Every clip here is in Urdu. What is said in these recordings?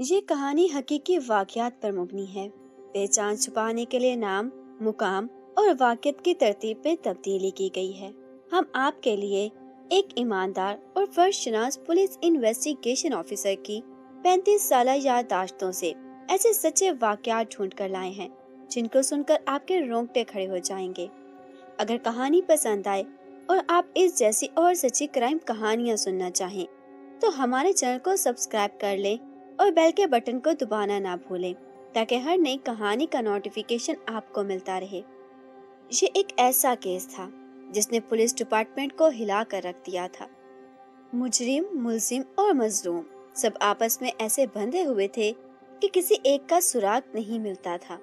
یہ کہانی حقیقی واقعات پر مبنی ہے۔ پہچان چھپانے کے لیے نام، مقام اور واقعات کی ترتیب میں تبدیلی کی گئی ہے۔ ہم آپ کے لیے ایک ایماندار اور فرض شناس پولیس انویسٹیگیشن آفیسر کی 35 سالہ یادداشتوں سے ایسے سچے واقعات ڈھونڈ کر لائے ہیں جن کو سن کر آپ کے رونگٹے کھڑے ہو جائیں گے۔ اگر کہانی پسند آئے اور آپ اس جیسی اور سچی کرائم کہانیاں سننا چاہیں تو ہمارے چینل کو سبسکرائب کر لیں اور بیل کے بٹن کو دبانا نہ بھولیں تاکہ ہر نئی کہانی کا نوٹیفیکیشن آپ کو ملتا رہے۔ یہ ایک ایسا کیس تھا جس نے پولیس ڈپارٹمنٹ کو ہلا کر رکھ دیا تھا۔ مجرم، ملزم اور مظلوم سب آپس میں ایسے بندھے ہوئے تھے کہ کسی ایک کا سراغ نہیں ملتا تھا۔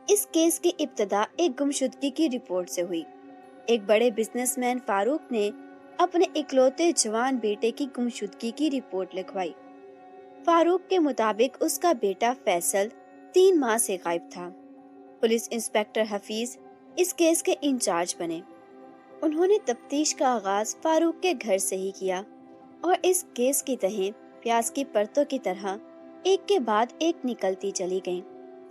اس کیس کی ابتدا ایک گمشدگی کی رپورٹ سے ہوئی۔ ایک بڑے بزنس مین فاروق نے اپنے اکلوتے جوان بیٹے کی گمشدگی کی رپورٹ لکھوائی۔ فاروق کے مطابق اس کا بیٹا فیصل 3 ماہ سے غائب تھا۔ پولیس انسپکٹر حفیظ اس کیس کے انچارج بنے۔ انہوں نے تفتیش کا آغاز فاروق کے گھر سے ہی کیا اور اس کیس کی تہیں پیاز کی پرتوں کی طرح ایک کے بعد ایک نکلتی چلی گئیں۔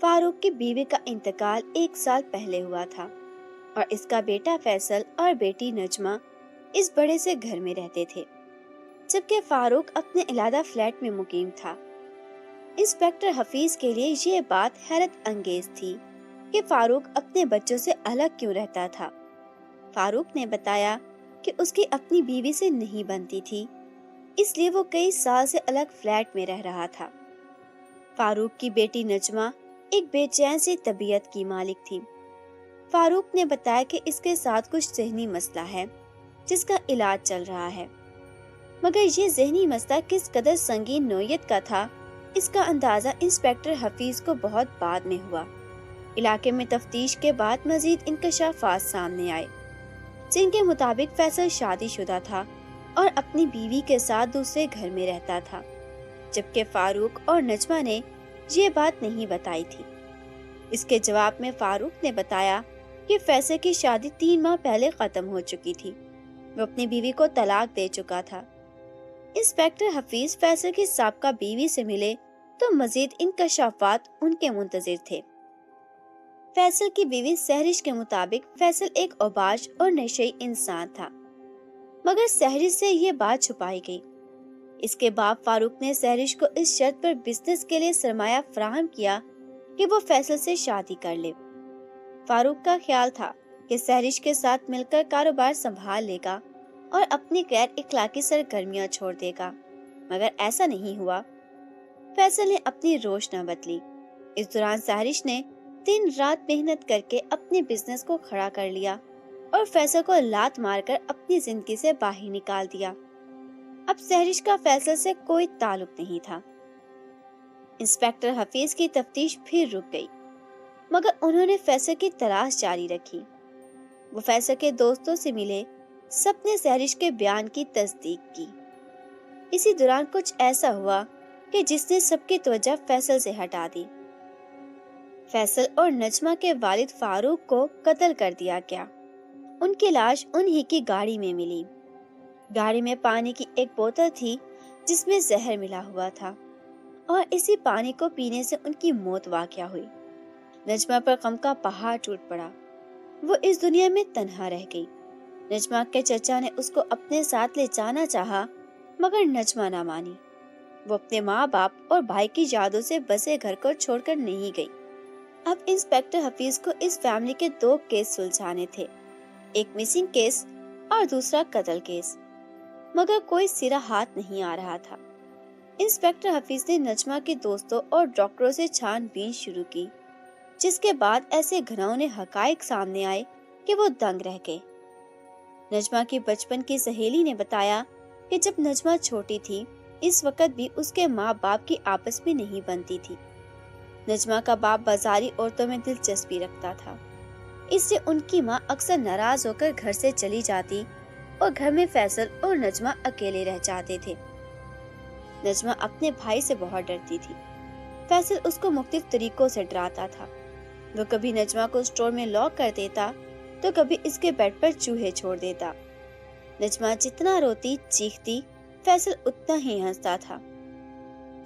فاروق کی بیوی کا انتقال 1 سال پہلے ہوا تھا اور اس کا بیٹا فیصل اور بیٹی نجمہ اس بڑے سے گھر میں رہتے تھے، جبکہ فاروق اپنے علیحدہ فلیٹ میں مقیم تھا۔ انسپکٹر حفیظ کے لیے یہ بات حیرت انگیز تھی کہ فاروق اپنے بچوں سے الگ کیوں رہتا تھا۔ فاروق نے بتایا کہ اس کی اپنی بیوی سے نہیں بنتی تھی، اس لیے وہ کئی سال سے الگ فلیٹ میں رہ رہا تھا۔ فاروق کی بیٹی نجمہ ایک بے چین سی طبیعت کی مالک تھی۔ فاروق نے بتایا کہ اس کے ساتھ کچھ ذہنی مسئلہ ہے جس کا علاج چل رہا ہے، مگر یہ ذہنی مسئلہ کس قدر سنگین نوعیت کا تھا اس کا اندازہ انسپکٹر حفیظ کو بہت بعد میں ہوا۔ علاقے میں تفتیش کے بعد مزید انکشافات سامنے آئے جن کے مطابق فیصل شادی شدہ تھا اور اپنی بیوی کے ساتھ دوسرے گھر میں رہتا تھا، جبکہ فاروق اور نجمہ نے یہ بات نہیں بتائی تھی۔ اس کے جواب میں فاروق نے بتایا کہ فیصل کی شادی 3 ماہ پہلے ختم ہو چکی تھی، وہ اپنی بیوی کو طلاق دے چکا تھا۔ انسپکٹر حفیظ فیصل کی سابقہ بیوی سے ملے تو مزید انکشافات ان کے منتظر تھے۔ فیصل کی بیوی سہرش کے مطابق فیصل ایک اوباش اور نشئی انسان تھا، مگر سہرش سے یہ بات چھپائی گئی۔ اس کے بعد فاروق نے سہرش کو اس شرط پر بزنس کے لیے سرمایہ فراہم کیا کہ وہ فیصل سے شادی کر لے۔ فاروق کا خیال تھا کہ سہرش کے ساتھ مل کر کاروبار سنبھال لے گا اور اپنی غیر اخلاقی سرگرمیاں چھوڑ دے گا، مگر ایسا نہیں ہوا۔ فیصل نے اپنی روش نہ بدلی۔ اس دوران سہرش نے دن رات محنت کر کے اپنے بزنس کو کھڑا کر لیا اور فیصل کو لات مار کر اپنی زندگی سے باہر نکال دیا۔ اب سہرش کا فیصل سے کوئی تعلق نہیں تھا۔ انسپکٹر حفیظ کی تفتیش پھر رک گئی، مگر انہوں نے فیصل کی تلاش جاری رکھی۔ وہ فیصل کے دوستوں سے ملے، سب نے سہرش کے بیان کی تصدیق کی۔ اسی دوران کچھ ایسا ہوا کہ جس نے سب کی توجہ فیصل سے ہٹا دی۔ فیصل اور نجمہ کے والد فاروق کو قتل کر دیا گیا۔ ان کی لاش انہی کی گاڑی میں ملی۔ گاڑی میں پانی کی ایک بوتل تھی جس میں زہر ملا ہوا تھا اور اسی پانی کو پینے سے ان کی موت واقع ہوئی۔ نجمہ پر غم کا پہاڑ ٹوٹ پڑا، وہ اس دنیا میں تنہا رہ گئی۔ نجمہ کے چچا نے اس کو اپنے ساتھ لے جانا چاہا، مگر نجمہ نہ مانی۔ وہ اپنے ماں باپ اور بھائی کی یادوں سے بسے گھر کو چھوڑ کر نہیں گئی۔ اب انسپکٹر حفیظ کو اس فیملی کے 2 کیس سلجھانے تھے، ایک مسنگ کیس اور دوسرا قتل کیس، مگر کوئی سرا ہاتھ نہیں آ رہا تھا۔ انسپکٹر حفیظ نے نجمہ کے دوستوں اور ڈاکٹروں سے چھان بین شروع کی، جس کے بعد ایسے گھناؤنے حقائق سامنے آئے کہ وہ دنگ رہ گئے۔ نجمہ کی بچپن کی سہیلی نے بتایا کہ جب نجمہ چھوٹی تھی اس وقت بھی اس کے ماں باپ کی آپس میں نہیں بنتی تھی۔ نجمہ کا باپ بازاری عورتوں میں دلچسپی رکھتا تھا، اس سے ان کی ماں اکثر ناراض ہو کر گھر سے چلی جاتی اور گھر میں فیصل اور نجمہ اکیلے رہ جاتے تھے۔ نجمہ اپنے بھائی سے بہت ڈرتی تھی۔ فیصل اس کو مختلف طریقوں سے ڈراتا تھا۔ وہ کبھی نجمہ کو اسٹور میں لاک کر دیتا تو کبھی اس کے بیڈ پر چوہے چھوڑ دیتا۔ نجمہ جتنا روتی چیختی فیصل اتنا ہی ہنستا تھا۔